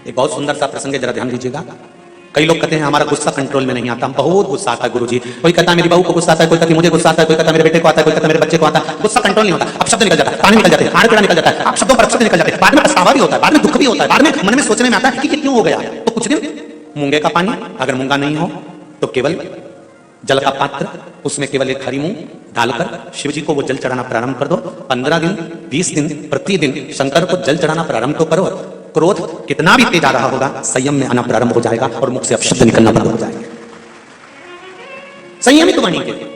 एक बहुत सुंदर सा प्रसंग है, जरा ध्यान दीजिएगा। कई लोग कहते हैं हमारा गुस्सा कंट्रोल में नहीं आता, हम बहुत गुस्सा आता है गुरुजी। कोई कहता है मेरी बहू को गुस्सा आता है, कोई कहता है मुझे गुस्सा आता है, कोई कहता है मेरे बेटे को आता है, कोई कहता है मेरे बच्चे को आता है। गुस्सा कंट्रोल नहीं होता, अब शब्द निकल जाता है, पानी निकल जाते हैं, आड़ पेड़ा निकल जाता है, आप शब्दों पर अक्षर निकल जाते हैं, बाद में पछतावा भी होता है, बाद में दुख भी होता है, बाद में मन में सोचने में आता है कि ये क्यों हो गया। तो कुछ दिन मूंगे का पानी, अगर मूंगा नहीं हो तो केवल जल का पात्र, उसमें केवल एक हरी मूंग डालकर शिव जी को वो जल चढ़ाना प्रारंभ कर दो। 15 दिन 20 दिन प्रतिदिन शंकर को जल चढ़ाना प्रारंभ तो करो। क्रोध कितना भी तेज आ रहा होगा, संयम में आना प्रारंभ हो जाएगा और मुख से अपशब्द निकलना प्रारंभ हो जाएगा। संयमित बनिए।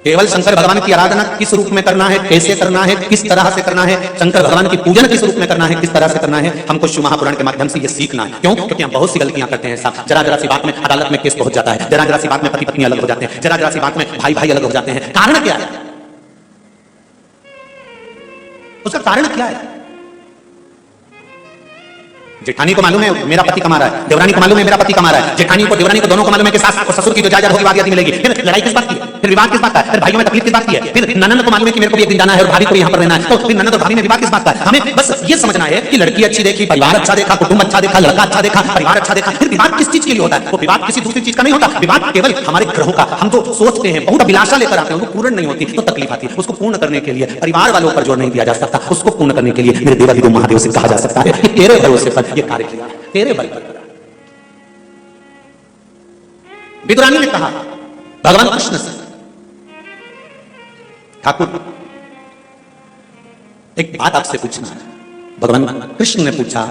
केवल शंकर भगवान की आराधना किस रूप में करना है, कैसे करना है, किस तरह से करना है, शंकर भगवान की पूजन किस रूप में करना है, किस तरह से करना है, हमको शिव महापुराण के माध्यम से ये सीखना है। क्यों? क्योंकि हम बहुत सी गलतियां करते हैं साहब। जरा जरा सी बात में अदालत में केस पहुंच जाता है, जरा जरा सी बात में पति पत्नी अलग हो जाते हैं, जरा जरा सी बात में भाई भाई अलग हो जाते हैं। कारण क्या है? उसका कारण क्या है? जेठानी को मालूम है मेरा पति कमा रहा है, देवरानी को मालूम है मेरा पति कमा रहा है, जेठानी को देवरानी को दोनों को मालूम है कि सास और ससुर की जो जायदाद होगी आदि मिलेगी। फिर लड़ाई किस बात की है? फिर विवाद किस बात का है? फिर भाइयों में तकलीफ किस बात की है? फिर ननद को मालूम है कि मेरे को भी एक दिन जाना है और भाभी को भी यहाँ पर रहना है, तो फिर ननद और भाभी में विवाद किस बात का है? हमें बस ये समझना है कि लड़की अच्छी देखी, परिवार अच्छा देखा, कुटुंब अच्छा देखा, लड़का अच्छा देखा, परिवार अच्छा देखा। फिर विवाद किस चीज के लिए होता है? वो विवाद किसी दूसरी चीज का नहीं होता, विवाद केवल हमारे ग्रहों का। हम जो सोचते हैं, बहुत अभिलाषा लेकर आते हैं, वो पूर्ण नहीं होती तो तकलीफ आती है। उसको पूर्ण करने के लिए परिवार वालों पर जोर नहीं दिया जा सकता, उसको पूर्ण करने के लिए मेरे देवाधिदेव महादेव से कहा जा सकता है कि तेरे भरोसे पर ये कार्य किया, तेरे बल पर। विदुरानी ने कहा भगवान कृष्ण से, ठाकुर एक बात आपसे पूछना है। भगवान कृष्ण ने पूछा,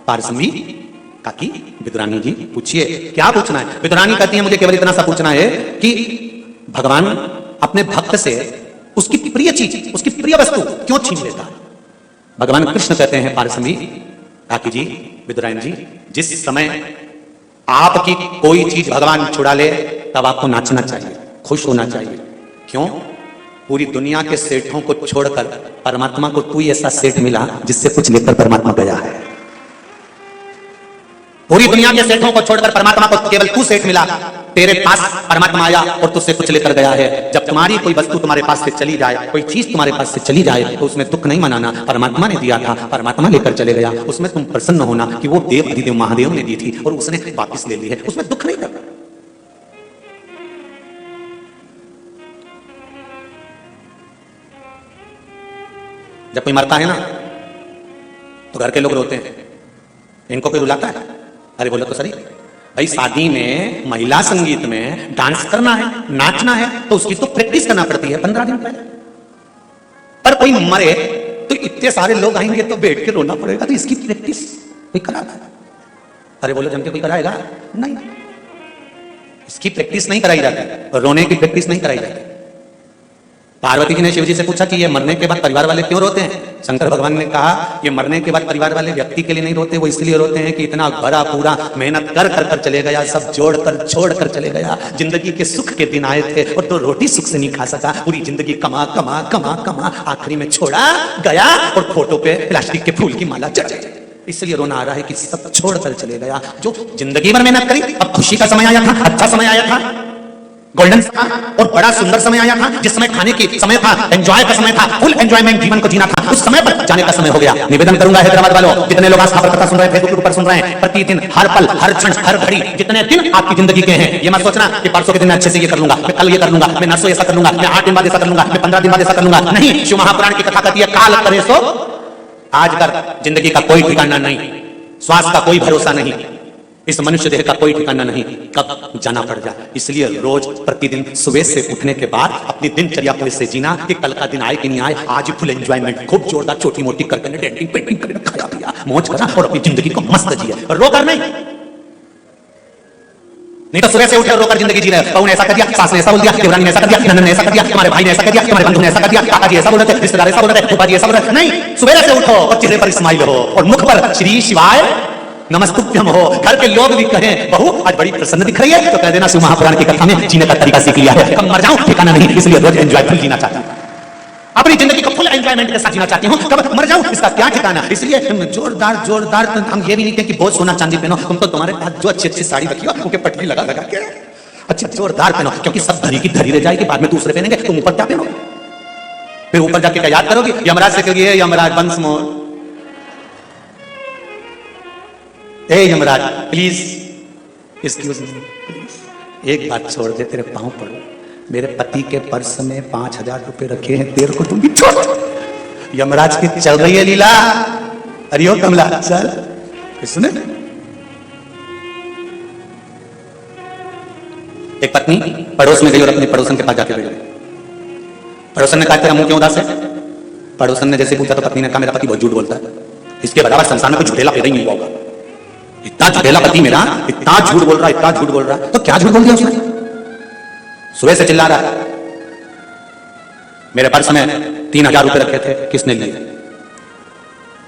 पारसमवी काकी विदुरानी जी पूछिए, क्या पूछना है? विदुरानी कहती है मुझे केवल इतना सा पूछना है कि भगवान अपने भक्त से उसकी प्रिय चीज, उसकी प्रिय वस्तु क्यों छीन लेता है? भगवान कृष्ण कहते हैं, पारसमवी काकी जी, विदुरानी जी, जिस समय आपकी कोई चीज भगवान छुड़ा ले तब आपको नाचना चाहिए, खुश होना चाहिए। क्यों? पूरी दुनिया के सेठों को छोड़कर परमात्मा को तू ही ऐसा सेठ मिला जिससे कुछ लेकर परमात्मा गया है। पूरी दुनिया के सेठों को छोड़कर परमात्मा को केवल तू सेठ मिला, तेरे पास परमात्मा आया और तुझसे कुछ लेकर गया है। जब तुम्हारी कोई वस्तु तुम्हारे पास से चली जाए, कोई चीज तुम्हारे पास से चली जाए, तो उसमें दुख नहीं मनाना, परमात्मा ने दिया था, परमात्मा लेकर चले गया, उसमें तुम प्रसन्न होना कि वो देव अधिदेव महादेव ने दी थी और उसने वापस ले ली है, उसमें दुख नहीं करना। जब कोई मरता है ना तो घर के लोग रोते हैं, इनको कोई रुलाता है? अरे बोलो तो सही भाई, शादी में महिला संगीत में डांस करना है, नाचना है तो उसकी तो प्रैक्टिस करना पड़ती है 15 दिन पहले। पर कोई मरे तो इतने सारे लोग आएंगे तो बैठ के रोना पड़ेगा, तो इसकी प्रैक्टिस कोई कराता है? अरे बोलो जम के कोई कराएगा? नहीं, इसकी प्रैक्टिस नहीं कराई जाती, रोने की प्रैक्टिस नहीं कराई जाती। पार्वती जी ने शिव जी से पूछा कि ये मरने के बाद परिवार वाले क्यों रोते हैं? शंकर भगवान ने कहा ये मरने के बाद परिवार वाले व्यक्ति के लिए नहीं रोते, वो इसलिए रोते हैं कि इतना भरा पूरा मेहनत कर कर कर चले गया, सब जोड़ कर छोड़ कर चले गया, जिंदगी के सुख के दिन आए थे और तो रोटी सुख से नहीं खा सका, पूरी जिंदगी कमा कमा कमा कमा आखिरी में छोड़ा गया और फोटो पे प्लास्टिक के फूल की माला चढ़ गई। इसलिए रोना आ रहा है कि सब छोड़ कर चले गया। जो जिंदगी भर मेहनत करी, अब खुशी का समय आया था, अच्छा समय आया था, गोल्डन था और बड़ा सुंदर समय आया था, जिस समय खाने की समय था, एंजॉय का समय था, फुल एंजॉयमेंट जीवन को जीना था, उस समय पर जाने का समय हो गया। निवेदन करूंगा हैदराबाद वालों, जितने लोग आस्था पर कथा सुन रहे हैं, फेसबुक पर सुन रहे हैं, प्रतिदिन हर पल हर क्षण हर घड़ी जितने दिन आपकी जिंदगी के हैं, ये मत सोचना कि परसों के दिन मैं अच्छे से ये कर लूंगा, मैं कल ये कर लूंगा, मैं नरसों ऐसा कर लूंगा, मैं 8 दिन बाद ऐसा कर लूंगा, मैं 15 दिन बाद ऐसा कर लूंगा। नहीं, शिव महापुराण की कथा कहती है काल करे सो आज कर। जिंदगी का कोई ठिकाना नहीं, श्वास का कोई भरोसा नहीं, इस मनुष्य देह का कोई ठिकाना नहीं, कब जाना पड़ जाए। इसलिए रोज प्रतिदिन सुबह से उठने के बाद अपनी दिनचर्या को इससे जीना कि कल का दिन आए कि नहीं आए, आज फुल एंजॉयमेंट, खूब जोरदार छोटी मोटी करके डेंटिंग पेंटिंग करके खाया पिया मौज करा और अपनी जिंदगी को मस्त जिया, रोकर नहीं तो सुबह से उठे रोकर जिंदगी जी रहे। बहू ने ऐसा कर दिया, सास ने ऐसा बोल दिया, देवरानी ने ऐसा कर दिया, ननद ने ऐसा कर दिया, हमारे भाई ने ऐसा कर दिया, हमारे बंधु ने ऐसा कर दिया, काका जी ऐसा बोल रहे थे, रिश्तेदार ऐसा बोल रहे थे, फूफा जी ऐसा बोल रहे थे। नहीं, सुबह से उठो और चेहरे पर स्माइल हो और मुख पर श्री शिवाय नमस्तुभ्यम हो। घर के लोग भी कहें बहू आज बड़ी प्रसन्न दिख रही है, तो कह देना शिव महापुराण की कथा में जीने का तरीका सीख लिया है, कब मर जाऊं ठिकाना नहीं, इसलिए रोज एंजॉयफुल जीना चाहती हूं, अपनी जिंदगी को फुल एंजॉयमेंट के साथ जीना चाहती हूं, कब मर जाऊं इसका क्या ठिकाना। इसलिए जोरदार जोरदार हम ये भी नहीं कहें कि बहुत सोना चांदी पहनो, तुम तो तुम्हारे पास जो अच्छी अच्छी साड़ी रखी हो उनके पटरी लगा लगा के अच्छी जोरदार पहनो, क्योंकि सब धरी की धरी रह जाएगी, बाद में दूसरे पहनेंगे, तुम ऊपर क्या पहनोगे? फिर ऊपर जाके क्या याद करोगे? यमराज से कहोगे यमराज वंस मोर, ए यमराज प्लीज एक्सक्यूज मी, एक बात छोड़ दे, तेरे पांव पड़ो, मेरे पति के पर्स में 5,000 रुपए रखे हैं, तेरे को तुम भी छोड़। यमराज की चल रही है लीला। अरे ओ कमला चल, सुने। एक पत्नी पड़ोस में गई और अपने पड़ोसन के पास जाके बैठ गई। पड़ोसन ने कहा तेरा मुंह क्यों उदास है? पड़ोसन ने जैसे पूछा तो पत्नी ने कहा मेरा पति बहुत झूठ बोलता है, इसके बराबर संसार में कोई झूठेला पैदा ही नहीं हुआ होगा। इतना झूठेला पति मेरा, इतना झूठ बोल रहा है, इतना झूठ बोल रहा है। तो क्या झूठ बोल दिया उसने? सुबह से चिल्ला रहा है मेरे पर्स में 3,000 रुपए रखे थे, किसने लिए?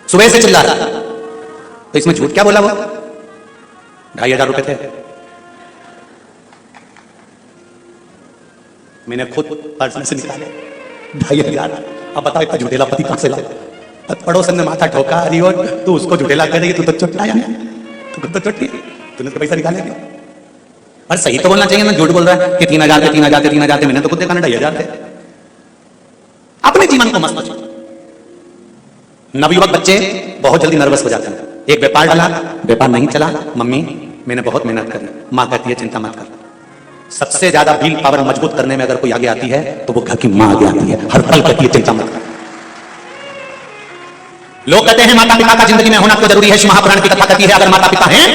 सुबह से चिल्ला रहा, तो इसमें झूठ क्या बोला? वो 2,500 रुपए थे, मैंने खुद पर्स में से निकाले 2,500। अब बताओ इतना झूठेला पति कहां से लाओ? पड़ोसन ने माथा ठोका, अरे तू उसको झूठेला कह रही, तू तो चुटला, तू तो चुटली, तूने तो पैसा निकाले क्या? और सही तो बोलना चाहिए ना, झूठ बोल रहा है कि 3,000 थे, 3,000 थे, 3,000 थे, मैंने तो खुद देखा ना 2,500 थे। अपने जीवन को मस्त बचो। नवयुवक बच्चे बहुत जल्दी नर्वस हो जाते हैं। एक व्यापार डाला, व्यापार नहीं चला, मम्मी मैंने बहुत मेहनत करी, मां कहती है चिंता मत कर। सबसे ज्यादा विल पावर मजबूत करने में अगर कोई आगे आती है तो वो घर की मां आगे आती है, हर पल कहती है चिंता मत कर। लोग कहते हैं माता पिता का जिंदगी में होना क्यों जरूरी है? महापुराण की कथा कहती है अगर माता पिता हैं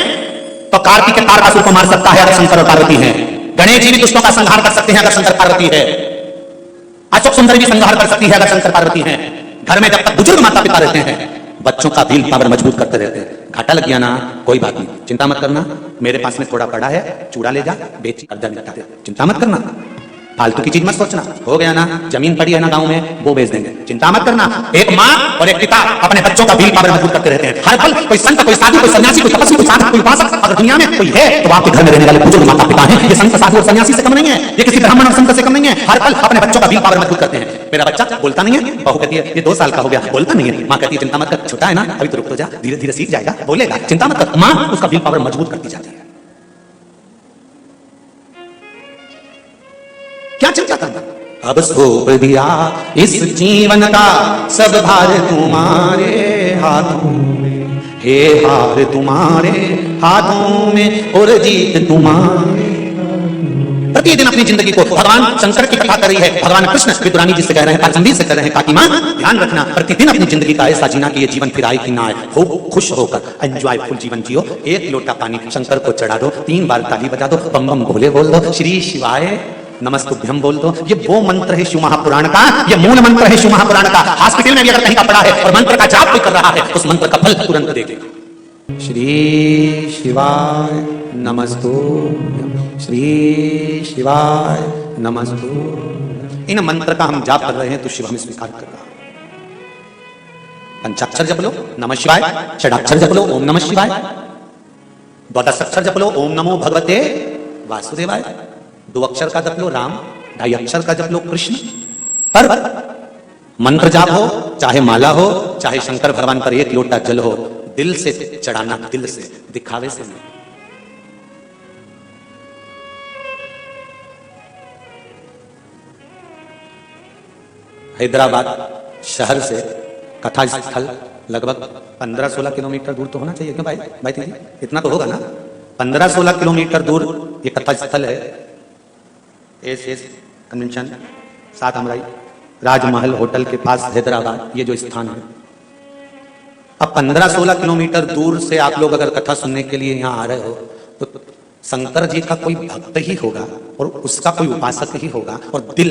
तो कार्तिक के तारकासुर को मार सकता है अगर शंकर और पार्वती हैं। गणेश जी भी दुष्टों का संहार कर सकते हैं अगर शंकर पार्वती है। अशोक सुंदर भी संहार कर सकती है अगर शंकर पार्वती है। घर में जब तक बुजुर्ग माता पिता रहते हैं बच्चों का विल पावर मजबूत करते रहते हैं। घाटा लग गया ना, कोई बात नहीं, चिंता मत करना, मेरे पास में थोड़ा पड़ा है, चूड़ा ले जा, बेच कर्जा निपटा दे, चिंता मत करना, फालतू की चीज मत सोचना। हो गया ना, जमीन पड़ी है ना गांव में, वो बेच देंगे, चिंता मत करना। एक माँ और एक पिता अपने बच्चों का विल पावर मजबूत करते रहते हैं हर पल। कोई संत, कोई साधु, कोई सन्यासी, कोई तपस्वी, कोई साधक, कोई उपासक अगर दुनिया में कोई है तो आपके घर में रहने वाले बुजुर्ग माता पिता हैं। ये संत, साधु और सन्यासी से कम नहीं है, ये किसी ब्राह्मण और संत से कम नहीं है। हर पल अपने बच्चों का विल पावर मजबूत करते हैं। मेरा बच्चा बोलता नहीं है, बहू कहती है ये 2 साल का हो गया, बोलता नहीं है, माँ कहती है चिंता मत कर, छोटा है ना, अभी तो रुक तो जा, धीरे धीरे सीख जाएगा, बोलेगा, चिंता मत कर। माँ उसका विल पावर मजबूत करती जाती है। क्या चिंता करना? अब सौंप दिया इस जीवन का सब भार तुम्हारे हाथों में, हे हार तुम्हारे हाथों में और जीत तुम्हारे। प्रतिदिन अपनी जिंदगी को भगवान शंकर की कथा कर रही है, भगवान कृष्ण विदुरानी जी से कह रहे हैं, संदीप से कह रहे हैं, काकी मां ध्यान रखना, प्रतिदिन अपनी जिंदगी का ऐसा जीना कि ये जीवन फिर आए कि ना आए, हो खुश होकर एंजॉयफुल जीवन जियो। 1 लोटा पानी शंकर को चढ़ा दो, 3 बार ताली बजा दो, बम बम भोले बोल दो, श्री शिवाय नमस्तुभ्यम बोल दो। ये वो मंत्र है शिव महापुराण का, ये मूल मंत्र है शिव महापुराण का। हॉस्पिटल में भी अगर कहीं का पड़ा है और मंत्र का जाप कोई कर रहा है उस मंत्र का फल तुरंत देगा। श्री शिवाय नमस्तुभ्यम, श्री शिवाय नमस्तुभ्यम। इन मंत्र का हम जाप कर रहे हैं तो शिव हमें स्वीकार कर रहा है। पंचाक्षर जप लो नमः शिवाय, षडाक्षर जप लो ओम नमः शिवाय, द्वादशाक्षर जप लो ओम नमो भगवते वासुदेवाय, 2 अक्षर का जप लो राम, 2.5 अक्षर का जप लो कृष्ण। पर मंत्र जाप हो चाहे माला हो चाहे शंकर भगवान पर 1 लोटा जल हो, दिल से चढ़ाना, दिल से, दिखावे से नहीं। हैदराबाद शहर से कथा स्थल लगभग 15-16 किलोमीटर दूर तो होना चाहिए, क्यों भाई दीदी इतना तो होगा ना? 15-16 किलोमीटर दूर ये कथा स्थल है। एस कन्वेंशन 7 अमराई राजमहल होटल के पास हैदराबाद, ये जो स्थान है। अब 15-16 किलोमीटर दूर से आप लोग अगर कथा सुनने के लिए यहाँ आ रहे हो तो शंकर जी का कोई भक्त ही होगा और उसका कोई उपासक ही होगा और दिल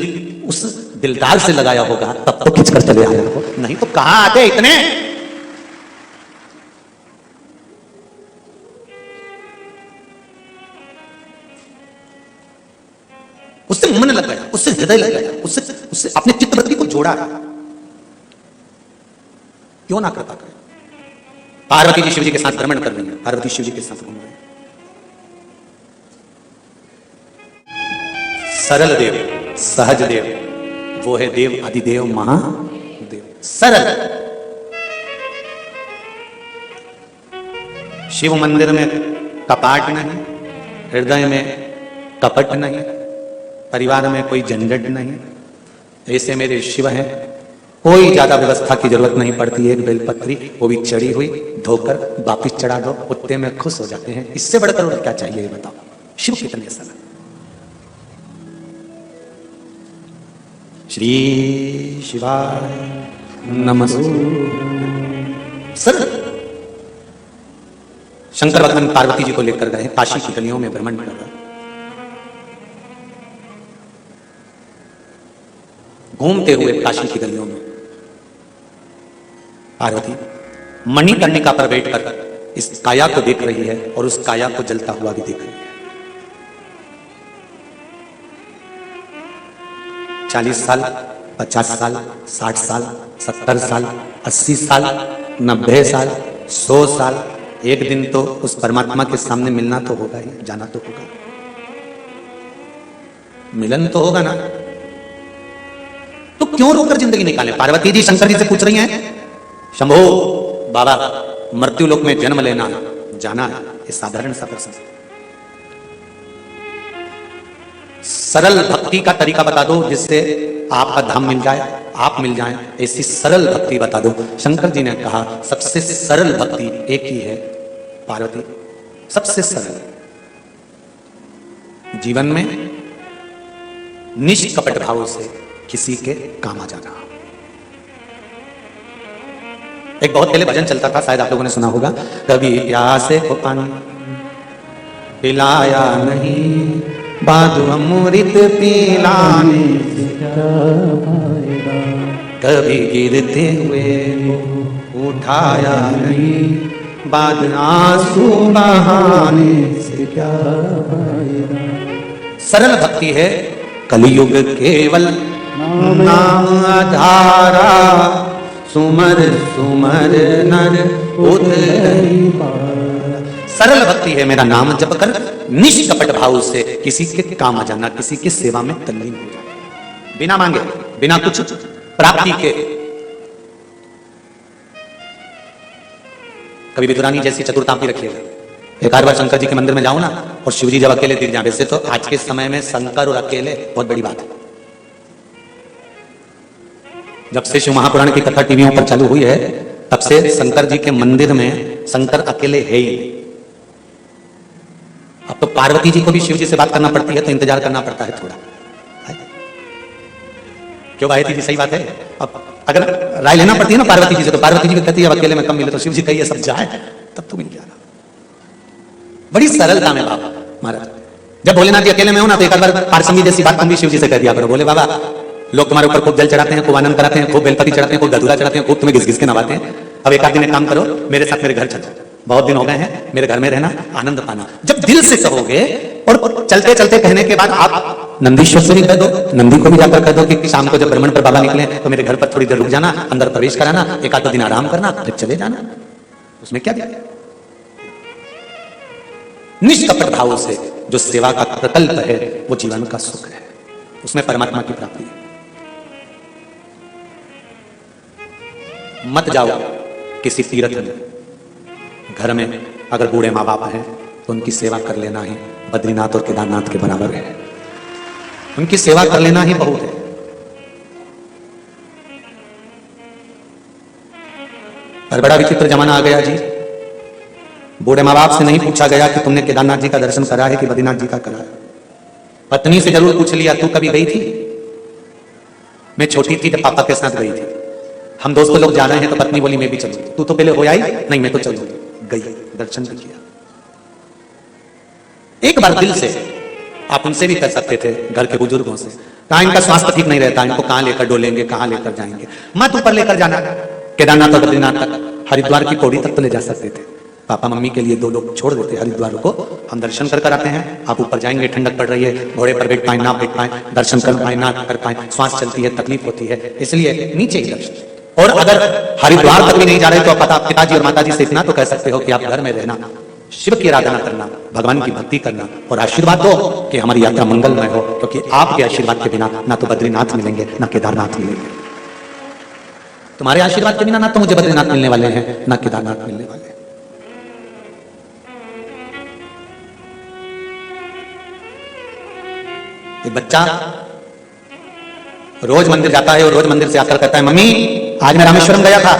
उस दिलदार से लगाया होगा, तब तो खिंचकर चले आए हो, नहीं तो कहां आते इतने। उससे मन लग गया, उससे हृदय लग गया, उससे अपने चित्तवृत्ति को जोड़ा। क्यों ना कृपा करें? पार्वती जी शिव जी के साथ भ्रमण कर रही है, पार्वती शिव जी के साथ घूम रहे हैं। सरल देव, सहज देव, वो है देव अधिदेव महादेव। सरल शिव मंदिर में कपाट नहीं, हृदय में कपट नहीं, परिवार में कोई झंझट नहीं, ऐसे मेरे शिव हैं, कोई ज्यादा व्यवस्था की जरूरत नहीं पड़ती। एक बेलपत्री वो भी चढ़ी हुई धोकर वापिस चढ़ा दो, उतने में खुश हो जाते हैं। इससे बढ़कर और क्या चाहिए ये बताओ? शिव कितने सरल। श्री शिवाय नमस्ते। सरल। शंकर भगवान पार्वती जी को लेकर गए, काशी की गलियों में भ्रमण कर रहे, घूमते हुए काशी की गलियों में पार्वती मणिकर्णिका पर बैठकर इस काया को देख रही है और उस काया को जलता हुआ भी देख रही है। 40 साल, 50 साल, 60 साल, 70 साल, 80 साल, 90 साल, 100 साल, एक दिन तो उस परमात्मा के सामने मिलना तो होगा ही, जाना तो होगा, मिलन तो होगा ना। तो क्यों रोकर जिंदगी निकाले? पार्वती जी शंकर जी से पूछ रही हैं, शंभो बाबा, मृत्यु लोक में जन्म लेना जाना है, ये साधारण सा प्रश्न। सरल भक्ति का तरीका बता दो जिससे आपका धाम मिल जाए, आप मिल जाएं, ऐसी सरल भक्ति बता दो। शंकर जी ने कहा सबसे सरल भक्ति एक ही है पार्वती, सबसे सरल। जीवन में निष्कपट भाव से किसी के काम आ जाना। एक बहुत पहले भजन चलता था, शायद आप लोगों ने सुना होगा, कभी प्यासे को पानी पिलाया नहीं, बादू अमृत पिलाने से क्या फायदा, कभी गिरते हुए उठाया नहीं, बाद आंसू बहाने से क्या फायदा। सरल भक्ति है कलियुग केवल नाम आधारा, सुमर सुमर नर उदय पारा। सरल भक्ति है मेरा नाम जप कर निष्कपट भाव से किसी के काम आ जाना, किसी की सेवा में तल्लीन हो जाना, बिना मांगे, बिना कुछ प्राप्ति के। कभी विदुरानी जैसी चतुरता भी रखिएगा। एक बार शंकर जी के मंदिर में जाओ ना और शिव जी जब अकेले दिख जाए, वैसे तो आज के समय में शंकर और अकेले बहुत बड़ी बात है। जब से शिव महापुराण की कथा टीवियों पर चालू हुई है तब से शंकर जी के मंदिर में शंकर अकेले है ही। अब तो पार्वती जी को भी शिव जी से बात करना पड़ती है तो इंतजार करना पड़ता है थोड़ा। क्यों भाई जी, सही बात है। अब अगर राय लेना पड़ती है ना पार्वती जी से, तो पार्वती जी भी कहती है अब अकेले में कम मिले, तो शिव जी कहिए सब जाए तब तो मिल जाएगा। बड़ी सरलता में बाबा महाराज। जब भोलेनाथ जी अकेले में हो ना तो एक बार पारसंगी जैसी बात तुम भी शिव जी से कह दिया करो, बोले बाबा लोग तुम्हारे ऊपर खूब जल चढ़ाते हैं, खूब आनंद कराते हैं, खूब बेलपति चढ़ाते हैं, खूब गधूरा चढ़ाते हैं, खूब तुम्हें घिस घिस के नवाते हैं। अब एक आध दिन एक काम करो, मेरे साथ मेरे घर चलो, बहुत दिन हो गए हैं, मेरे घर में रहना, आनंद पाना। जब दिल से कहोगे और चलते चलते कहने के बाद आप नंदीश्वर से भी कह दो, नंदी को भी जाकर कह दो कि शाम को जब भ्रमण पर बाबा निकले तो मेरे घर पर थोड़ी देर रुक जाना, अंदर प्रवेश कराना, एक आध दिन आराम करना, फिर चले जाना, उसमें क्या दिया। निष्कपट भाव से जो सेवा का प्रकल्प है वो जीवन का सुख है, उसमें परमात्मा की प्राप्ति है। मत जाओ किसी तीर्थ में, घर में अगर बूढ़े माँ बाप हैं तो उनकी सेवा कर लेना ही बद्रीनाथ और केदारनाथ के बराबर है, उनकी सेवा कर लेना ही बहुत है। पर बड़ा विचित्र जमाना आ गया जी, बूढ़े माँ बाप से नहीं पूछा गया कि तुमने केदारनाथ जी का दर्शन करा है कि बद्रीनाथ जी का करा है। पत्नी से जरूर पूछ लिया, तू कभी गई थी? मैं छोटी थी जब पापा के साथ गई थी, हम दोस्तों लोग जा रहे हैं तो पत्नी बोली मैं भी चलूंगी। तू तो पहले हो आई, नहीं मैं तो चलूंगी, गई, दर्शन भी किया। एक बार दिल से आप उनसे भी कर सकते थे, घर के बुजुर्गों से, कहा इनका स्वास्थ्य ठीक नहीं रहता, इनको कहां लेकर डोलेंगे, कहां लेकर जाएंगे, मत ऊपर लेकर जाना, केदारनाथ और बद्रीनाथ तक, हरिद्वार की पौड़ी तक तो ले जा सकते थे। पापा मम्मी के लिए 2 लोग छोड़ देते हरिद्वार को, हम दर्शन कर आते हैं, आप ऊपर जाएंगे, ठंडक पड़ रही है, घोड़े पर बैठ पाए ना बैठ पाए, दर्शन कर पाए ना कर पाए, श्वास चलती है, तकलीफ होती है, इसलिए नीचे ही दर्शन। और अगर हरिद्वार तक भी नहीं जा रहे तो पिताजी और माताजी से इतना तो कह सकते हो कि आप घर में रहना, शिव की आराधना करना, भगवान की भक्ति करना और आशीर्वाद दो कि हमारी यात्रा मंगलमय हो, क्योंकि आपके आशीर्वाद के बिना ना तो बद्रीनाथ मिलेंगे ना केदारनाथ मिलेंगे। तुम्हारे आशीर्वाद के बिना ना तो मुझे बद्रीनाथ मिलने वाले हैं ना केदारनाथ मिलने वाले हैं। एक बच्चा रोज मंदिर जाता है और रोज मंदिर से आकर कहता है, मम्मी आज मैं रामेश्वरम गया था,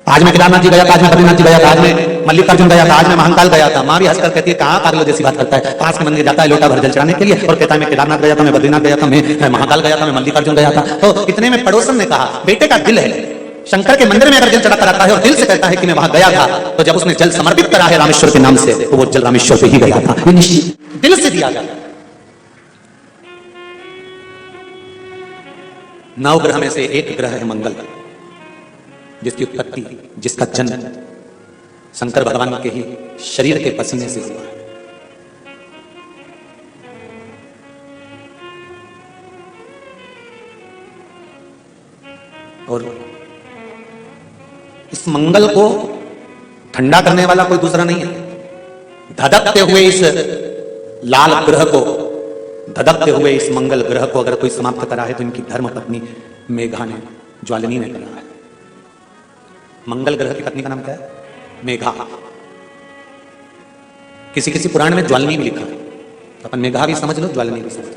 आज मैं केदारनाथ जी गया था, आज मैं बद्रीनाथ जी गया था, आज मैं मल्लिकार्जुन गया था, आज मैं महाकाल गया था। माँ भी हंसकर कहती है, कहाँ पागलों जैसी बात करता है। पास के मंदिर जाता है लोटा भर जल चढ़ाने के लिए और कहता है मैं केदारनाथ गया था, मैं बद्रीनाथ गया था, मैं महाकाल गया था, मैं मल्लिकार्जुन गया था। तो इतने में पड़ोसन ने कहा, बेटे का दिल है, शंकर के मंदिर में अगर जल चढ़ाता रहता है और दिल से कहता है कि मैं वहां गया था, तो जब उसने जल समर्पित करा है रामेश्वर के नाम से, तो वो जल रामेश्वर पे ही गया था। ये निश्चित दिल से दिया जाता है। नवग्रह में से एक ग्रह है मंगल, जिसकी उत्पत्ति, जिसका जन्म शंकर भगवान के ही शरीर के पसीने से हुआ है। और इस मंगल को ठंडा करने वाला कोई दूसरा नहीं है। धधकते हुए इस लाल ग्रह को, धधकते हुए इस मंगल ग्रह को अगर कोई समाप्त करा है तो इनकी धर्म पत्नी मेघा ने, ज्वालिनी ने करा है। मंगल ग्रह की पत्नी का नाम क्या है? मेघा। किसी किसी पुराण में ज्वालिनी भी लिखा है, तो अपन मेघा भी समझ लो, ज्वालिनी भी समझ लो।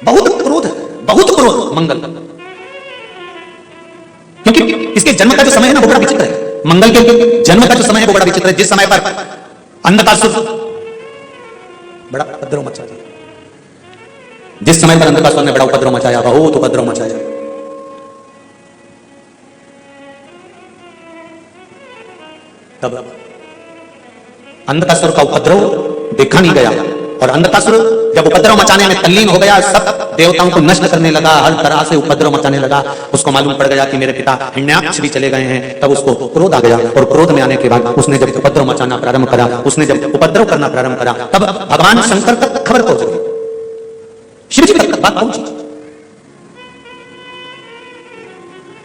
बहुत क्रोध मंगल, क्योंकि इसके जन्म का जो समय है ना वो बड़ा विचित्र है। मंगल के जन्म का जो समय है वो बड़ा विचित्र है। जिस समय पर अंधकासुर बड़ा उपद्रव मचाया, जिस समय पर अंधकासुर ने बड़ा उपद्रव मचाया, बहुत उपद्रव मचाया, तब अंधकासुर का उपद्रव देखा नहीं गया और अंधकासुर जब उपद्रव मचाने में तल्लीन हो गया, सब देवताओं को नष्ट करने लगा, हर तरह से उपद्रव मचाने लगा। उसको मालूम पड़ गया कि मेरे पिता हिरण्याक्ष भी चले गए हैं। तब उसको क्रोध आ गया और क्रोध में आने के बाद उसने जब उपद्रव मचाना प्रारंभ करा, उसने जब उपद्रव करना प्रारंभ करा, तब भगवान शंकर तक खबर पहुंच गई, शिव जी तक बात पहुंची।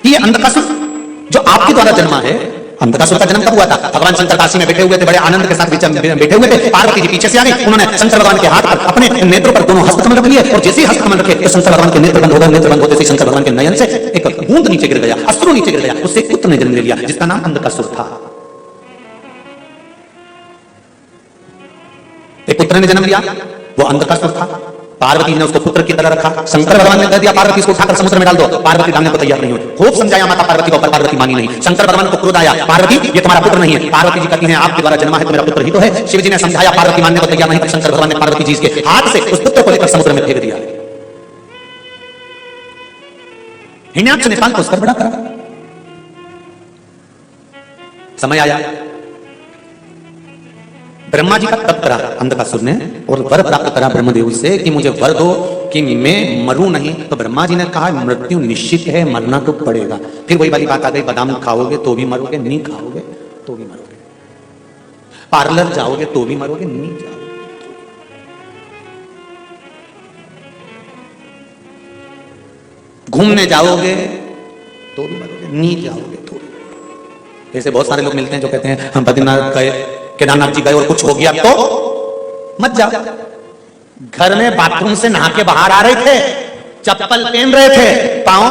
ये अंधकासुर जो आपके द्वारा जन्मा है, अंधकासुर का जन्म कब हुआ था? भगवान शंकर काशी में बैठे हुए थे, बड़े आनंद के साथ बैठे हुए थे। पार्वती जी पीछे से आ गई, उन्होंने शंकर भगवान के हाथ पर अपने नेत्रों पर दोनों हस्त कमल रख लिए और जैसे ही हस्त कमल रखे तो शंकर भगवान के नेत्र बंद हो गए। नेत्र बंद होते ही शंकर भगवान के नयन से एक बूंद नीचे गिर गया, अश्रु नीचे गिर गया। उससे पुत्र ने जन्म ले लिया जिसका नाम अंधकासुर था। एक पुत्र ने जन्म लिया, वो अंधकासुर था। पार्वती ने उसको पुत्र की तरह रखा। शंकर भगवान ने कह दिया पार्वती इसको उठाकर समुद्र में डाल दो। पार्वती डालने को तैयार नहीं हुई। खूब समझाया माता पार्वती को, पर पार्वती मानी नहीं। शंकर भगवान को क्रोध आया, पार्वती ये तुम्हारा पुत्र नहीं है। पार्वती जी कहती हैं आपके द्वारा जन्मा है तो मेरा पुत्र ही तो है। शिव जी ने समझाया, पार्वती मानने को तैयार नहीं, तो शंकर भगवान ने पार्वती जी के हाथ से उस पुत्र को लेकर समुद्र में फेंक दिया। हिरण्याक्ष ने पाल को उसका बड़ा करा। समय आया, ब्रह्मा जी का तप करा अंधकासुर ने और वर प्राप्त करा ब्रह्मदेव से कि मुझे वर दो कि मैं मरूं नहीं। तो ब्रह्मा जी ने कहा मृत्यु निश्चित है, मरना तो पड़ेगा। फिर वही वाली बात आ गई, बादाम खाओगे तो भी मरोगे, नहीं खाओगे तो भी मरोगे, पार्लर जाओगे तो भी मरोगे, नहीं जाओगे। घूमने जाओगे तो भी मरोगे, नहीं जाओगे तो भी। ऐसे बहुत सारे लोग मिलते हैं जो कहते हैं हम बद्रीनाथ गए, केदारनाथ जी गए और कुछ हो गया तो मत जाओ। घर में बाथरूम से नहा के बाहर आ रहे थे, चप्पल पहन रहे थे, पांव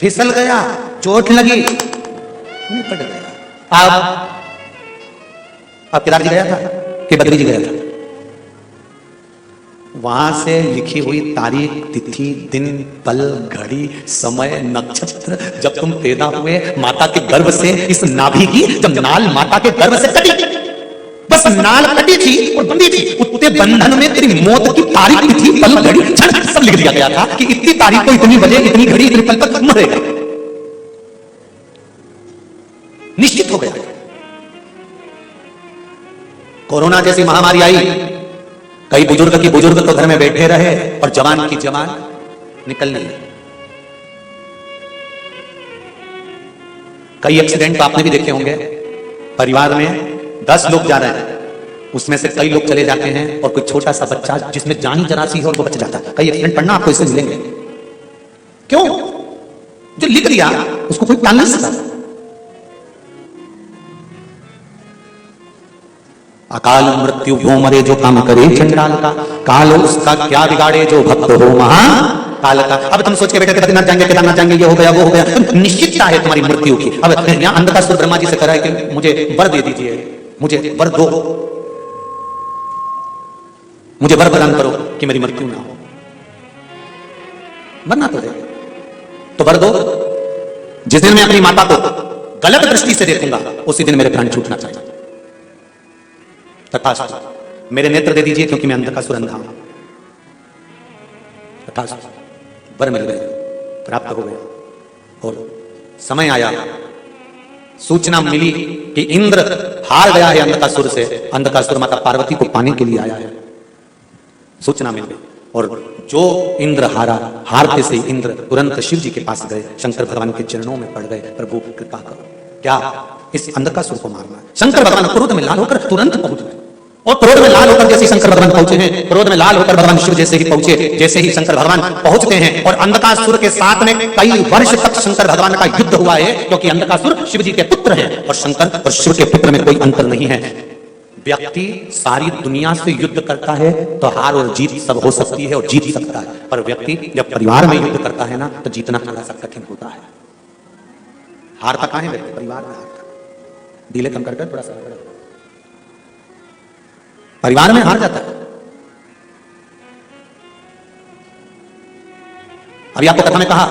फिसल गया, चोट लगी, निपट गया। अब केदार जी गया था कि बद्री जी गया था? वहां से लिखी हुई तारीख, तिथि, दिन, पल, घड़ी, समय, नक्षत्र, जब तुम पैदा हुए माता के गर्भ से, इस नाभि की जब नाल माता के गर्भ से कटी, बस नाल कटी थी और बंधी थी, उतने बंधन में तेरी मौत की तारीख, तिथि, पल, घड़ी सब लिख दिया गया था कि इतनी तारीख को, इतनी बजे, इतनी घड़ी, इतनी पल तक मरेगा। निश्चित हो गया। कोरोना जैसी महामारी आई, कई बुजुर्ग की बुजुर्ग तो घर में बैठे रहे और जवान की जवान निकल नहीं। कई एक्सीडेंट तो आपने भी देखे होंगे, परिवार में 10 लोग जा रहे हैं, उसमें से कई लोग चले जाते हैं और कोई छोटा सा बच्चा जिसमें जान ही जरा सी है और वो बच जाता है। कई एक्सीडेंट पढ़ना आपको इससे मिलेंगे। क्यों? जो लिख दिया उसको कोई टाल नहीं सकता। अकाल मृत्यु भो मरे जो काम करे चंडाल का, काल उसका क्या बिगाड़े जो भक्त हो महाकाल का। अब तुम सोच के बैठे बद्रीनाथ जाएंगे, केदारनाथ जाएंगे, ये हो गया वो हो गया, निश्चितता है तुम्हारी मृत्यु की। अब यहाँ अंधकासुर ब्रह्मा जी से करा है कि मुझे वर दे दीजिए, मुझे वर दो। मुझे वर प्रदान करो कि मेरी मृत्यु ना हो। मरना तो है तो वर दो, जिस दिन मैं अपनी माता को गलत दृष्टि से देखूंगा उसी दिन मेरे प्राण छूटना चाहिए। तथास्तु, मेरे नेत्र दे दीजिए क्योंकि मैं अंधकासुर अंधा हूं। तथास्तु, वर मिल गए, प्राप्त हो गए। और समय आया, सूचना मिली कि इंद्र हार गया है अंधकासुर से, अंधकासुर माता पार्वती को पाने के लिए आया है। सूचना मिल गई और जो इंद्र हारा, हारते से इंद्र तुरंत शिव जी के पास गए, शंकर भगवान के चरणों में पड़ गए, प्रभु कृपा करो, क्या इस अंधकासुर को मारना है। शंकर भगवान क्रोध में लाल होकर तुरंत पहुंच गए और क्रोध में लाल होकर जैसे शंकर भगवान पहुंचे हैं, क्रोध में लाल होकर भगवान शिव जैसे ही पहुंचे, जैसे ही शंकर भगवान पहुंचते हैं और अंधकासुर के साथ में कई वर्ष तक शंकर भगवान का युद्ध हुआ है, क्योंकि अंधकासुर शिव जी के पुत्र हैं और शंकर और शिव के पुत्र में कोई अंतर नहीं है। व्यक्ति सारी दुनिया से युद्ध करता है तो हार और जीत सब हो सकती है और जीत सकता है, पर व्यक्ति जब परिवार में युद्ध करता है ना तो जीतना थोड़ा सा कठिन होता है। हारता कहां है व्यक्ति? परिवार में हारता। डीले कम करके थोड़ा सा परिवार में हार जाता है। अभी आपको कथा में कहा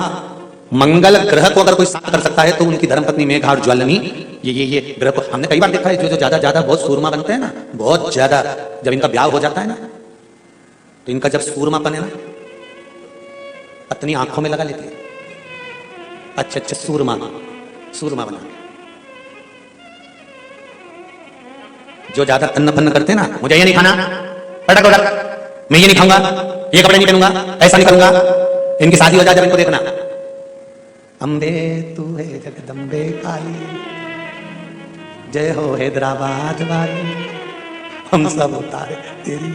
मंगल ग्रह को अगर कोई शांत कर सकता है तो उनकी धर्मपत्नी मेघा और ज्वालनी ये ग्रह को हमने कई बार देखा है। जो ज्यादा बहुत सूरमा बनते हैं ना, बहुत ज्यादा, जब इनका ब्याह हो जाता है ना तो इनका जब सूरमापन है ना, पत्नी आंखों में लगा लेती है। अच्छा सूरमा बना। जो ज्यादा तन्न फन्न करते हैं ना, मुझे ये नहीं खाना, पटक, मैं ये नहीं खाऊंगा, ये कपड़े नहीं पहनूंगा, ऐसा नहीं करूंगा, इनकी शादी हो जाए जब इनको देखना, अम्बे तू है जगदम्बे काली, जय हो हैदराबाद वाली, हम सब उतारे तेरी।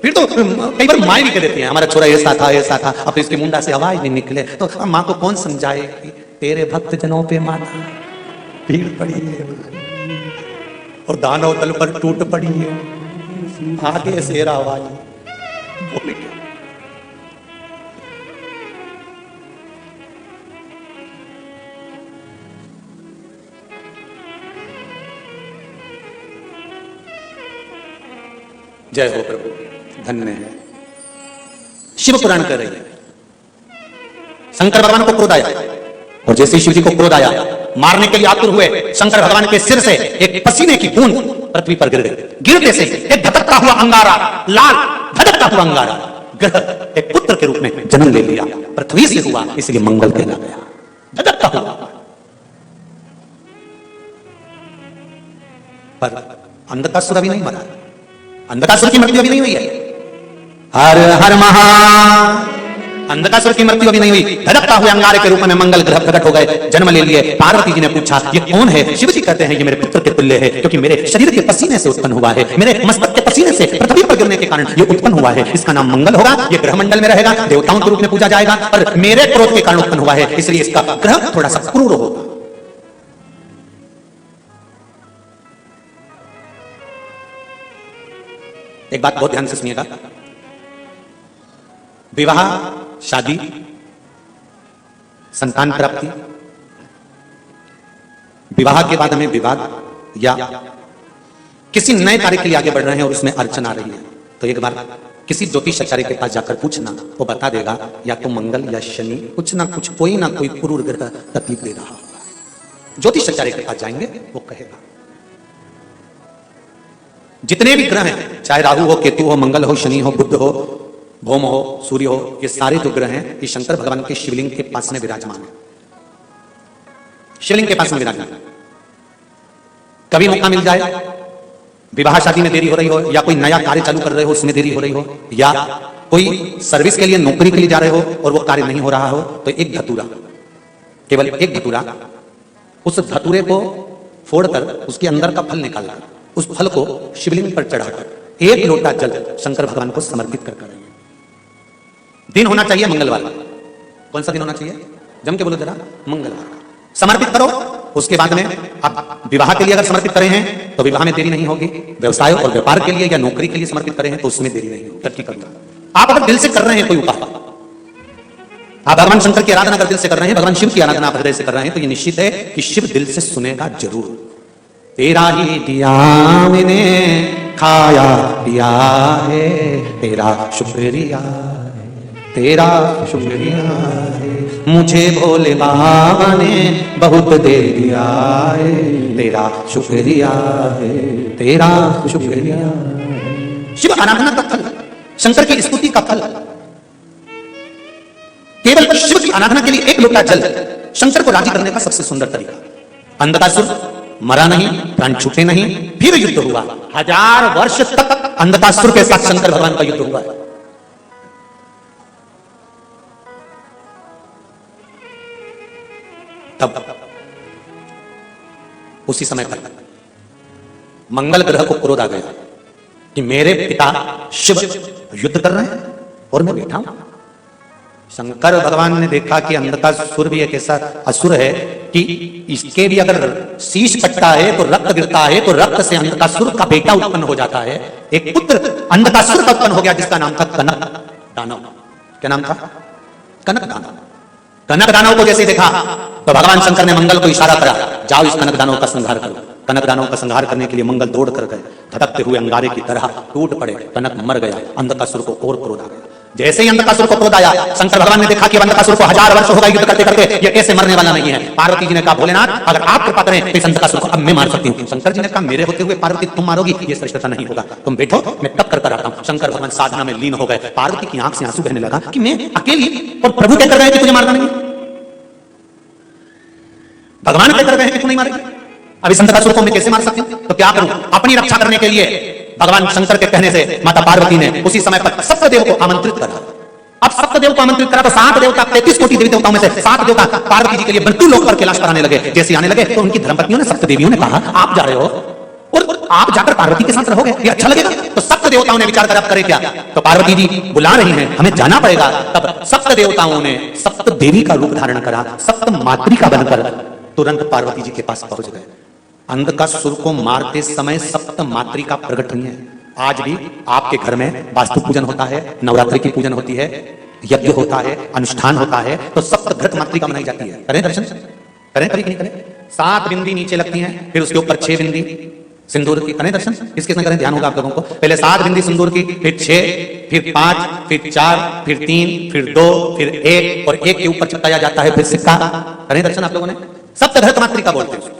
फिर तो कई बार माँ भी कह देती है हमारा छोरा ऐसा था, अब इसके मुंडा से आवाज नहीं निकले तो माँ को कौन समझाए कि तेरे भक्त जनों पे माता भीड़ पड़ी है और दानव तल पर टूट पड़ी है, आगे शेरा वाली बोले क्या। जय हो प्रभु, धन्य है। शिव पुराण कर रही है, शंकर भगवान को क्रोध आया और जैसे शिव जी को क्रोध आया, मारने के लिए आतुर हुए, शंकर भगवान के सिर से एक पसीने की बूंद पृथ्वी पर गिर गई। गिरते से एक धधकता हुआ अंगारा, लाल धधकता हुआ अंगारा ग्रह एक पुत्र के रूप में जन्म ले लिया, पृथ्वी से हुआ, इसलिए मंगल कहला गया। धधकता हुआ, पर अंधकासुर अभी नहीं मरा, अंधकासुर की मृत्यु अभी नहीं हुई है। हर हर महा, अंधकासुर की मृत्यु अभी नहीं हुई। धधकता हुए अंगारे के रूप में मंगल ग्रह प्रकट हो गए, जन्म ले लिए। पार्वती जी ने पूछा ये कौन है? शिव जी कहते हैं ये मेरे पुत्र के तुल्य है, क्योंकि मेरे शरीर के पसीने से उत्पन्न हुआ है, मेरे मस्तक के पसीने से पृथ्वी पर गिरने के कारण ये उत्पन्न हुआ है। इसका नाम मंगल होगा, ये ग्रह मंडल में रहेगा, देवताओं के रूप में पूजा जाएगा, पर मेरे क्रोध के कारण उत्पन्न हुआ है, इसलिए इसका ग्रह थोड़ा सा क्रूर होगा। एक बात बहुत ध्यान से सुनिएगा, विवाह, शादी, संतान प्राप्ति, विवाह के बाद हमें विवाद या किसी नए कार्य के लिए आगे बढ़ रहे हैं और उसमें अड़चन आ रही है, तो एक बार किसी ज्योतिष आचार्य के पास जाकर पूछना, वो बता देगा या तो मंगल या शनि कुछ ना कुछ कोई ना कोई क्रूर ग्रह तकलीफ दे रहा होगा। ज्योतिष आचार्य के पास जाएंगे, वो कहेगा। जितने भी ग्रह हैं, चाहे राहु हो, केतु हो, मंगल हो, शनि हो, बुध हो, भौम हो, सूर्य हो, ये सारे जो ग्रह हैं ये शंकर भगवान के शिवलिंग के पास में विराजमान है। शिवलिंग के पास में विराजमान है। कभी मौका मिल जाए, विवाह शादी में देरी हो रही हो, या कोई नया कार्य चालू कर रहे हो उसमें देरी हो रही हो, या कोई सर्विस के लिए नौकरी के लिए जा रहे हो और वो कार्य नहीं हो रहा हो, तो एक धतूरा, केवल एक धतूरा, उस धतूरे को फोड़कर उसके अंदर का फल निकालकर उस फल को शिवलिंग पर चढ़ाकर एक लोटा जल शंकर भगवान को समर्पित कर करेंगे। दिन होना चाहिए मंगलवार। कौन सा दिन होना चाहिए? जम के बोलो जरा, मंगलवार। समर्पित करो। उसके बाद में आप विवाह के लिए अगर समर्पित करे हैं तो विवाह में देरी नहीं होगी, व्यवसाय और व्यापार के लिए या नौकरी के लिए समर्पित करे हैं तो उसमें देरी नहीं होगी। तरक्की करूंगा। आप अगर दिल से कर रहे हैं कोई उपाय, आप भगवान शंकर की आराधना अगर दिल से कर रहे हैं, भगवान शिव की आराधना आप हृदय से कर रहे हैं, तो ये निश्चित है कि शिव दिल से सुनेगा जरूर। तेरा ही दिया मैंने खाया पिया है, तेरा शुक्रिया है, तेरा शुक्रिया है, मुझे भोले बाबा ने बहुत दे दिया है, तेरा शुक्रिया है, तेरा शुक्रिया। शिव आराधना का फल, शंकर की स्तुति का फल, केवल शिव की आराधना के लिए एक लोटा जल शंकर को राजी करने का सबसे सुंदर तरीका। अंधकासुर मरा नहीं, प्राण छूटे नहीं, फिर युद्ध हुआ। 1000 वर्ष तक अंधकासुर के साथ शंकर भगवान का युद्ध हुआ है। तब उसी समय पर मंगल ग्रह को क्रोध आ गया कि मेरे पिता शिव युद्ध कर रहे हैं और मैं बैठा हूं। शंकर भगवान ने देखा कि अंधकासुर भी एक ऐसा असुर है कि इसके भी अगर शीश कटता है तो रक्त गिरता है, तो रक्त से अंधकासुर का बेटा उत्पन्न हो जाता है। एक पुत्र अंधकासुर का उत्पन्न हो गया जिसका नाम था कनक दानव। क्या नाम था? कनक दानव। कनक दानव को जैसे देखा तो भगवान शंकर ने मंगल को इशारा करा, जाओ इस कनक दानव का संहार करो। कनक दानव का संहार करने के लिए मंगल दौड़ कर गए, धड़कते हुए अंगारे की तरह टूट पड़े, कनक मर गया। अंधकासुर को और क्रोध आ गया। जैसे ही अंधकासुर को क्रोध आया, शंकर भगवान ने देखा कि अंधकासुर को 1000 वर्ष हो गए युद्ध करते करते, ये कैसे मरने वाला नहीं है। पार्वती जी ने कहा, भोलेनाथ अगर आप कृपा करें तो इस अंधकासुर को अब मैं मार सकती हूँ। शंकर जी ने कहा, मेरे होते हुए पार्वती तुम मारोगी, ये श्रेष्ठता नहीं होगा, तुम बैठो मैं तब कर आता हूँ। शंकर भगवान साधना में लीन हो गए। पार्वती की आंख से आंसू बहने लगा कि मैं अकेली, और प्रभु कहकर गए कि तुझे मारना नहीं, भगवान कहकर गए कि तू नहीं मारेगी, अब इस अंधकासुर को मैं कैसे मार सकती हूँ? तो क्या करूं? अपनी रक्षा करने के लिए भगवान शंकर के कहने से माता पार्वती ने उसी समय पर सप्तदेव को आमंत्रित करा। अब सप्तदेव को आमंत्रित करा तो 7 देवता, 33 कोटि देवी देवताओं में से 7 देवता पार्वती जी के लिए मृत्यु लोक पर कैलाश पर आने लगे। जैसे आने लगे तो उनकी धर्मपत्नियों ने, सप्तदेवियों ने कहा, आप जा रहे हो और आप जाकर पार्वती के साथ रहोगे, ये अच्छा लगेगा? तो सप्त देवताओं ने विचार कर, अब करें क्या? तो पार्वती जी बुला रही हैं, हमें जाना पड़ेगा। तब सप्त देवताओं ने सप्त देवी का रूप धारण करा, सप्त मातृका बनकर तुरंत पार्वती जी के पास पहुंच गए। अंधकासुर को मारते समय सप्त मातृका प्रकट हुई है। आज भी आपके घर में वास्तु पूजन होता है, नवरात्रि की पूजन होती है, यज्ञ होता है, अनुष्ठान होता है, तो सप्तघृत मातृका बनाई जाती है। करें दर्शन? करें कभी नहीं करें? 7 बिंदी नीचे लगती हैं, फिर उसके ऊपर 6 बिंदी सिंदूर की। करें दर्शन? किसके संग करें? ध्यान होगा आप लोगों को। पहले 7 बिंदी सिंदूर की, फिर 6, फिर 5, फिर 4, फिर 3, फिर 2, फिर 1, और 1 के ऊपर चिपकाया जाता है फिर सिक्का। करें दर्शन आप लोगों ने? सप्तघृत मातृका बोलते हैं।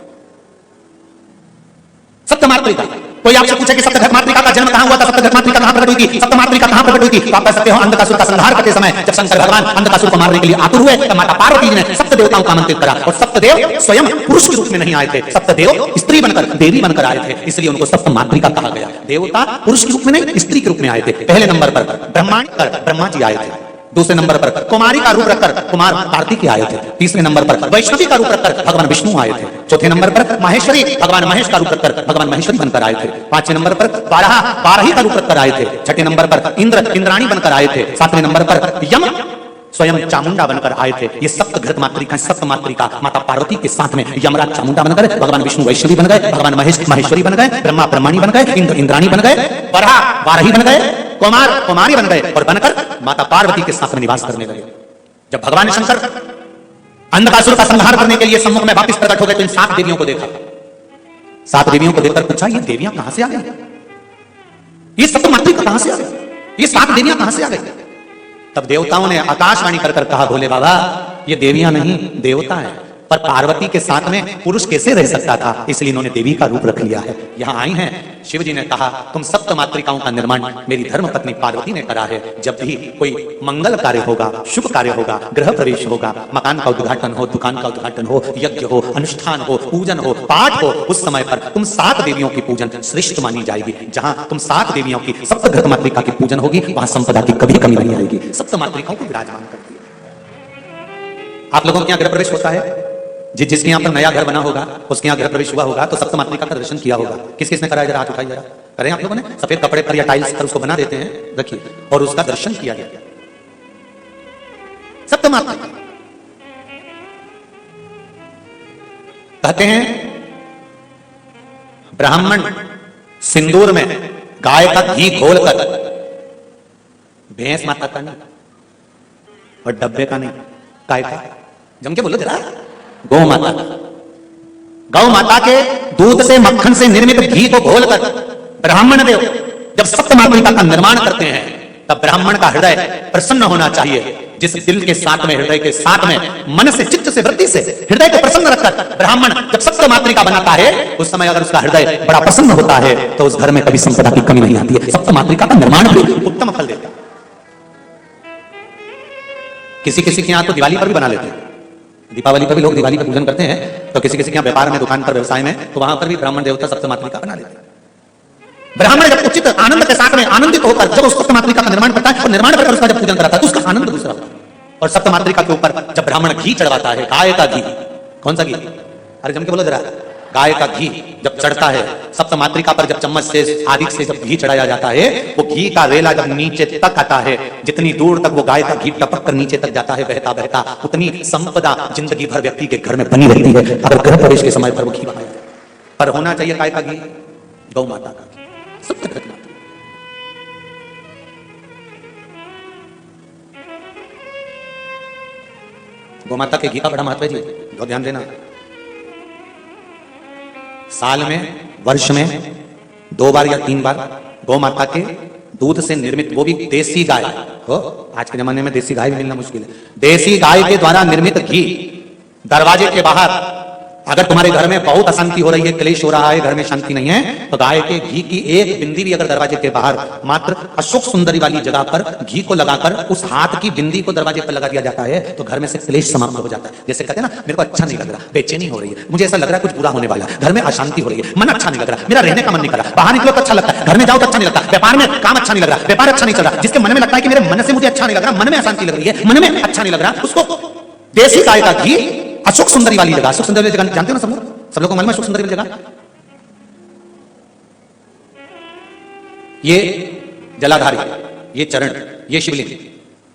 सप्तमातृका। कोई आपसे पूछे कि सप्तघृत मातृका का जन्म कहां हुआ था, सप्तघृत मातृका कहां प्रकट हुई थी, सप्तमातृका कहां प्रकट हुई थी, तो आप कह सकते हो अंधकासुर का संहार करते समय जब शंकर भगवान अंधकासुर को मारने के लिए आतुर हुए, तब माता पार्वती जी ने सप्त देवताओं को आमंत्रित करा। और सप्तदेव स्वयं पुरुष के रूप में नहीं आए थे, सप्तदेव स्त्री बनकर, देवी बनकर आए थे, इसलिए उनको सप्त मातृका कहा गया। देवता पुरुष के रूप में नहीं, स्त्री के रूप में आए थे। पहले नंबर पर ब्रह्मा जी आए थे। दूसरे नंबर पर कुमारी का रूप रखकर कुमार कार्तिक आए थे। तीसरे नंबर पर वैष्णवी का रूप रखकर भगवान विष्णु आए थे। चौथे नंबर पर माहेश्वरी, भगवान महेश का रूप रखकर भगवान महेश्वरी बनकर आए थे। 5वें नंबर पर बारही का रूप रखकर आए थे। 6ठे नंबर पर इंद्राणी बनकर आए थे। 7वें नंबर पर यम स्वयं चामुंडा बनकर आए थे। ये सप्तघृत मातृका, सप्त मातृका माता पार्वती के साथ में यमराज चामुंडा बनकर, भगवान विष्णु वैष्णवी बन गए, भगवान महेश महेश्वरी बन गए, ब्रह्मा ब्रह्माणी बन गए, इंद्र इंद्राणी बन गए, बारही बन गए, कुमार कुमारी बन गए, और बनकर माता पार्वती के साथ में निवास करने लगे। जब भगवान शंकर अंधकासुर का संहार करने के लिए सम्मुख में वापस प्रकट हो गए तो इन 7 देवियों को देखा। 7 देवियों को देखकर पूछा, ये देवियां कहां से आ गई? ये सप्त मातृका कहां से आ गई? ये 7 देवियां कहां से आ गई? तब देवताओं ने आकाशवाणी कर कहा, भोले बाबा ये देवियां नहीं, देवता है। पर पार्वती के साथ में पुरुष कैसे रह सकता था, इसलिए इन्होंने देवी का रूप रख लिया है। यहां आई हैं, शिव जी ने कहा, तुम सप्त मातृकाओं का निर्माण मेरी धर्म पत्नी पार्वती ने करा है। जब भी कोई मंगल कार्य होगा, शुभ कार्य होगा, गृह प्रवेश होगा, मकान का उद्घाटन हो, दुकान का उद्घाटन हो, यज्ञ हो, अनुष्ठान हो, पूजन हो, पाठ हो, उस समय पर तुम 7 देवियों की पूजन श्रेष्ठ मानी जाएगी। जहां तुम 7 देवियों की सप्तघृत मातृका की पूजन होगी, वहां संपदा की कभी कमी नहीं आएगी। सप्त मातृकाओं को विराजमान करती है। आप लोगों के यहाँ गृह प्रवेश होता है, जिसके यहाँ पर नया घर बना होगा, उसके यहाँ गृह प्रवेश हुआ होगा, तो सप्त मातृका का दर्शन किया होगा। किस किसने कराया? जरा हाथ उठाइए, जरा करें आप लोगों ने। सफेद कपड़े पर या टाइल्स पर उसको बना देते हैं, रखिए, और उसका दर्शन किया गया। सप्त मातृका कहते हैं, ब्राह्मण सिंदूर में गाय का घी घोलकर, भैंस माता का नहीं और डब्बे का नहीं, गाय का, जम के बोलो जरा, गौ माता के दूध से मक्खन से निर्मित घी को घोलकर ब्राह्मण देव जब सप्त मातृका का निर्माण करते हैं तब ब्राह्मण का हृदय प्रसन्न होना चाहिए। जिस दिल के साथ में, हृदय के साथ में, मन से, चित्त से, वृत्ति से हृदय को प्रसन्न रखकर ब्राह्मण जब सप्त मातृका बनाता है, उस समय अगर उसका हृदय बड़ा प्रसन्न होता है तो उस घर में कभी संपदा की कमी नहीं आती है। सप्त मातृका का निर्माण भी उत्तम फल देता है। किसी किसी के यहां तो दिवाली पर भी बना लेते हैं, दीपावली पर भी लोग दिवाली का पूजन करते हैं, तो किसी किसी के यहां व्यापार में, दुकान पर, व्यवसाय में, तो वहां पर भी ब्राह्मण देवता सप्त मातृका बना लेते हैं। ब्राह्मण जब उचित आनंद के साथ में आनंदित होकर जब उस सप्त मातृका का निर्माण करता है और निर्माण करके उसका जब पूजन कराता है तो उसका आनंद दूसरा होता है। और सप्त मातृका के ऊपर जब ब्राह्मण घी चढ़वाता है, गाय का घी, कौन सा घी, अरे जम के बोलो जरा, गाय का घी जब चढ़ता है सप्त मातृका पर, जब चम्मच से आदि से जब घी चढ़ाया जाता है, वो घी का रेला जब नीचे तक आता है, जितनी दूर तक वो गाय का घी टपक कर नीचे तक जाता है बहता बहता, उतनी संपदा जिंदगी भर व्यक्ति के घर में बनी रहती है अगर गृह प्रवेश के समय पर वो घी बनाया जाए। पर होना चाहिए गाय का घी, गौ माता का घी, सत्य घटना। गौ माता के घी का बड़ा महत्व है जी, बहुत ध्यान देना। साल में, वर्ष में 2 बार या 3 बार गौ माता के दूध से निर्मित, वो भी देसी गाय हो, आज के जमाने में देसी गाय भी मिलना मुश्किल है, देसी गाय के द्वारा निर्मित घी दरवाजे के बाहर, अगर तुम्हारे घर में बहुत अशांति हो रही है, क्लेश हो रहा है, घर में शांति नहीं है, तो गाय के घी की एक बिंदी भी अगर दरवाजे के बाहर मात्र अशोक सुंदरी वाली जगह पर घी को लगाकर उस हाथ की बिंदी को दरवाजे पर लगा दिया जाता है तो घर में से क्लेश समाप्त हो जाता है। जैसे कहते हैं ना, मेरे को अच्छा नहीं लग रहा, बेचैनी हो रही है, मुझे ऐसा लग रहा है कुछ बुरा होने वाला, घर में अशांति हो रही है, मन अच्छा नहीं लग रहा, मेरा रहने का मन नहीं कर रहा, बाहर निकलो तो अच्छा लगता है, घर में जाओ तो अच्छा नहीं लगता, व्यापार में काम अच्छा नहीं लग रहा, व्यापार अच्छा नहीं चल रहा, जिसके मन में लगता है कि मेरे मन से मुझे अच्छा नहीं लग रहा, मन में अशांति लग रही है, मन में अच्छा नहीं लग रहा, उसको देसी गाय का घी अशोक सुंदरी वाली जगह, अशोक सुंदरी वाली जगह जानते हो ना सब लोग, सब लोगों को मालूम है अशोक सुंदरी वाली जगह, ये जलाधारी, ये चरण, ये शिवलिंग,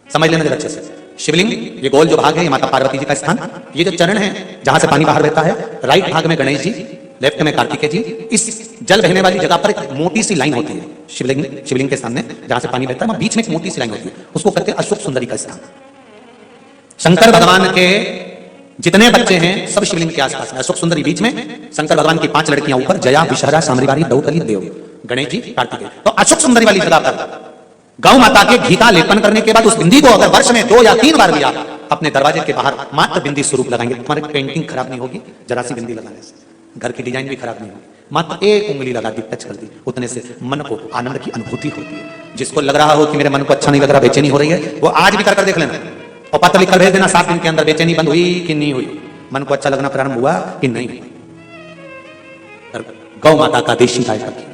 समझ लेना जरा अच्छे से। शिवलिंग ये गोल जो भाग है ये माता पार्वती जी का स्थान, ये जो चरण है जहां से पानी बाहर बहता है, राइट भाग में गणेश जी, लेफ्ट में कार्तिकेय जी। इस जल बहने वाली जगह पर एक मोटी सी लाइन होती है शिवलिंग के सामने जहां से पानी बहता है, बीच में एक मोटी सी लाइन होती है, उसको कहते हैं अशोक सुंदरी का स्थान। शंकर भगवान के जितने बच्चे हैं सब शिवलिंग के आसपास है, अशोक सुंदरी बीच में, शंकर भगवान की 5 लड़कियां ऊपर, जया, विषहरा, सामरीवारी, दौतली, देव, गणेश जी, कार्तिकेय। तो अशोक सुंदरी वाली जगह पर गौ माता के घी का लेपन करने के बाद उस बिंदी को अगर वर्ष में 2 या 3 बार भी आप अपने दरवाजे के बाहर मात्र बिंदी स्वरूप लगाएंगे, तुम्हारी पेंटिंग खराब नहीं होगी, जरा सी बिंदी लगाने से घर की डिजाइन भी खराब नहीं होगी, मात्र एक उंगली लगा दी, टच कर दी, उतने से मन को आनंद की अनुभूति होती है। जिसको लग रहा हो कि मेरे मन को अच्छा नहीं लग रहा, बेचैनी हो रही है, वो आज भी कर देख लेना और पत्र लिखकर भेज देना 7 दिन के अंदर, बेचैनी बंद हुई कि नहीं हुई, मन को अच्छा लगना प्रारंभ हुआ कि नहीं। गौ माता का देशी गाय का घी